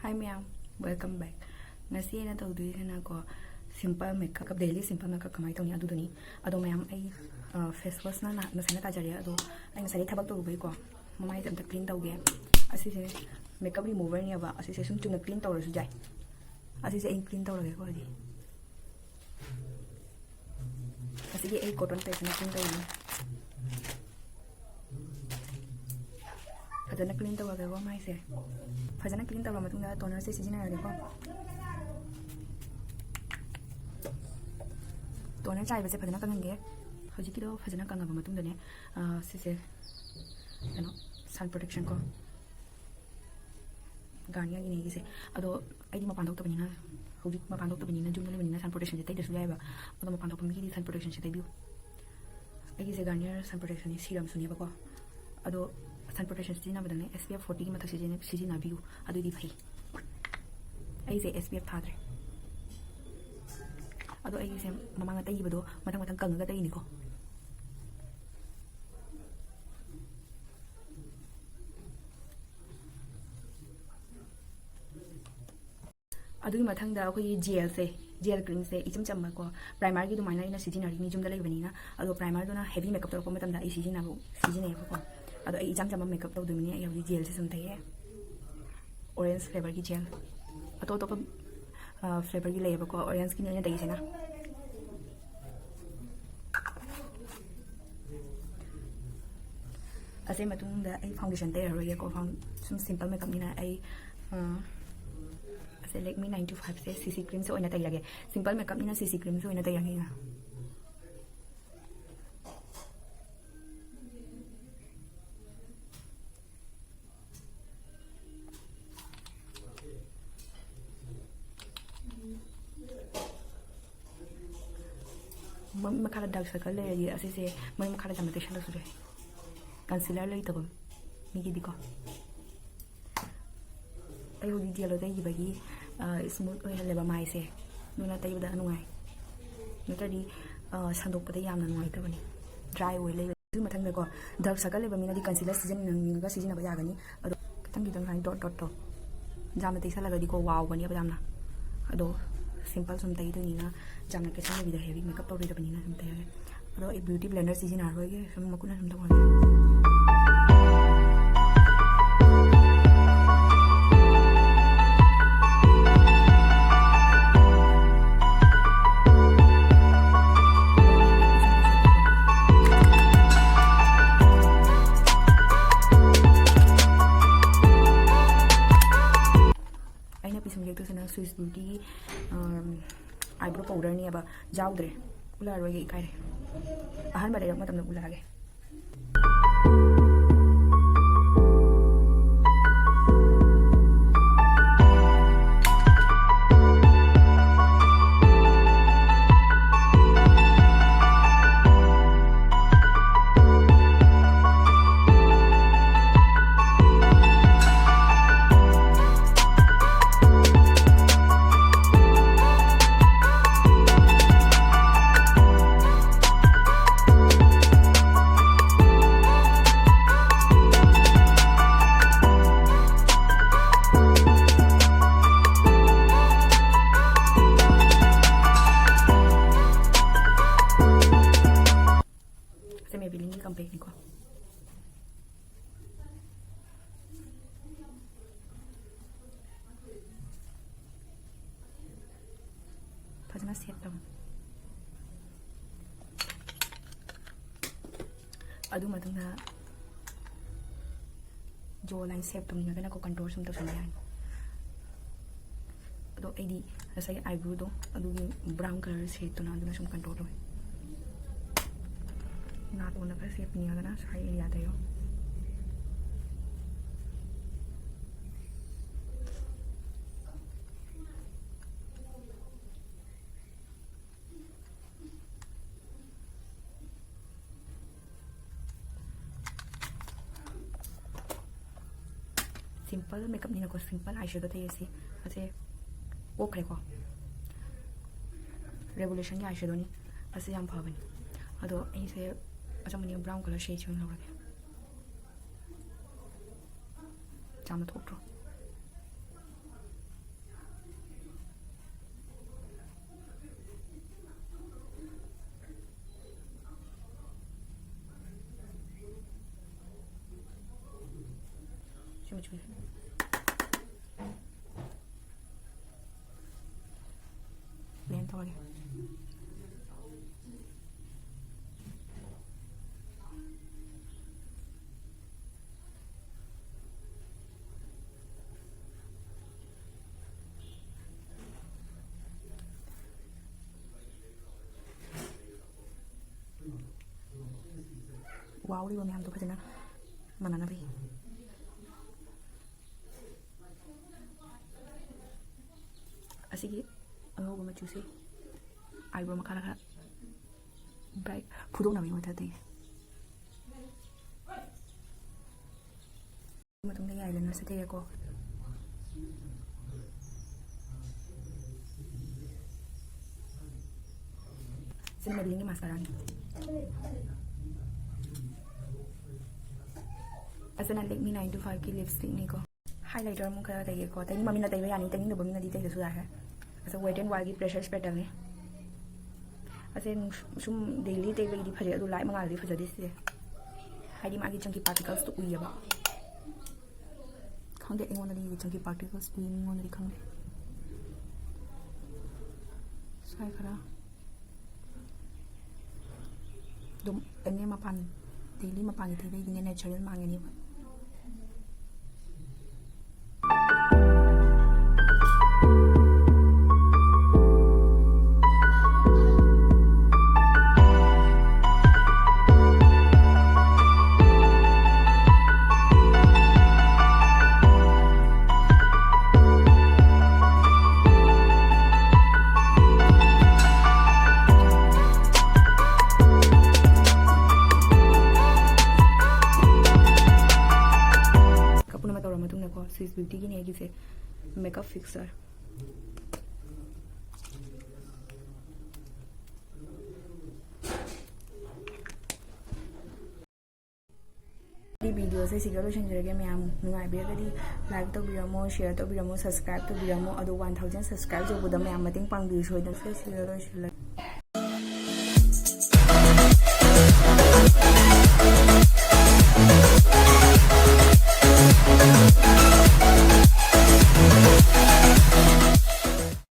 Hi ma'am, welcome back. Ngasi na tawdi na ko simple makeup daily simple makeup kamay tawni aduduni ado ma'am ay face wash na masana ta jari ado ay ngasari thabak to bai ko mamai jam ta clean tawge asi se makeup remover ni ba asi se sum chuna clean tawra su jai asi se clean tawra ge ko di asi ge ay cotton paste na clean tawni fajana clean tawra ge ko mai se fajana clean tawra matungda toner se sijina ge ko toner chai base fajana kange hoji kido fajana kanga ba matungda ne sise sun protection ko garnia gi ne gi se ado aidi ma pandok to banina hoji ma pandok to banina jumle banina sun protection je tai de su yai ba ado ma pandok mi gi sun protection je teibiu aigi se garnia sun protection ni serum su ne ba ko ado sun protection sijina ba ne SPF 40 gi mathak sijina biu ado di phai ai se SPF thadre ado ai se mamangda teibiu do matang kanga tai ni ko adugi mathangda akoi gel cream se icham chamma ko primer gi dumaina ina sijinari ni jumda leibani na ado primer do na heavy makeup to ko matamda ai sijina ko ado ai icham chamma makeup to dumini ai yogi gel se sum thai orange flavor gi gel ato to flavor gi leiba ko orange gi ne dai sena ase matungda ai foundation te ro ye ko sum simple makeup ni na ai Select me 9 to 5 से CC cream से ओइना तै लगे simple makeup नि ना CC cream से ओइना तै लगे ना मखाला डार्क सर्कल ले ये ऐसे से मन मखाला जमतेशन सुरे कंसीलर ले तब मिगी दिको ay hoji gel tay gi bagi smooth oi haleba mai se nuna tay bada nuai nutadi sandok pada yamna nuai ta bani dry oi le du mathang da ko dark circle leba mina di concealer season ni ga season ba ya gani ado kitang kitang hai dot to jamna tay sala ga di ko wow bani ba jamna ado simple sum tay du ni na jamna ke sala bi da heavy makeup to ri da bani na sum tay ado ai beauty blender season aroi ge sum makuna sum da ko Swiss Beauty eyebrow powder ni aba jaudre ula roge kai ahan bare matam na ula ge fazendo assim então adu matungda jawline shape tum na ko contour sum to sanyan ado id sai eyebrow do adu brown color shade to na adu sum contour do na to na ka shape ni aga na sai area da yo simple makeup ni na ko simple eyeshadow te ese ase okre ko revolution ni eyeshadow ni ase yam phabani ado ese achamani brown color shade chung lawage jamna thok tro ꯃꯆꯨ blend ꯇꯧꯔꯒꯦ 와우리고 ꯃꯌꯥꯝꯗꯣ ꯐꯖꯅ ꯃꯥꯟꯅꯅꯕ ꯑꯁꯤꯒꯤ ꯑꯉꯧꯕ ꯃꯆꯨꯁꯦ ꯑꯥꯏꯕ꯭ꯔꯣ ꯃꯈꯥꯗ ꯈꯔ bright ꯐꯨꯗꯣꯛꯅꯕꯒꯤ ꯃꯊꯛꯇꯒꯤ ꯃꯇꯨꯡꯗ ꯌꯥꯏꯂꯦꯅꯔ ꯁꯦꯠꯊꯩꯌꯦꯀꯣ ꯁꯤꯅ ꯃꯦꯕꯤꯂꯤꯟꯒꯤ ꯃꯥꯁꯀꯥꯔꯥꯅꯤ ꯑꯁꯤꯅ ꯂꯦꯛꯃꯤ 925ꯒꯤ ꯂꯤꯞꯁꯇꯤꯛꯅꯤꯀꯣ हाइलाइटर अमुक खरा तैगेको तैनि ममिना तैबा यानी तैनिंदबो मिनादि तैदसु यारे असे वेट एंड वाइल्ड की प्रेशर स्प्रेडरने असे सुम डेली तैबैदि फजे अदु लाइट मंगालदि फजदि से हाइदि मागी चंकी पार्टिकल्स तो उइयबा खंदे एंगोनदि चंकी पार्टिकल्स उइ मिंगोनदि खंदे साइ खरा दुम एने मपान डेली मपान तैबैदि नेचुरल मांगेनि स्विस ब्यूटी की नहीं है मेकअप फिक्सर वीडियो से सिगर लोशनजरगे मैम नुंगाइबिरगदि लाइक तौबिरमो शेयर तौबिरमो सब्सक्राइब तौबिरमो अदो 1000 सब्सक्राइब जोबुदा मैम मतेंग पांगबि सोइदन से सिगर लोशन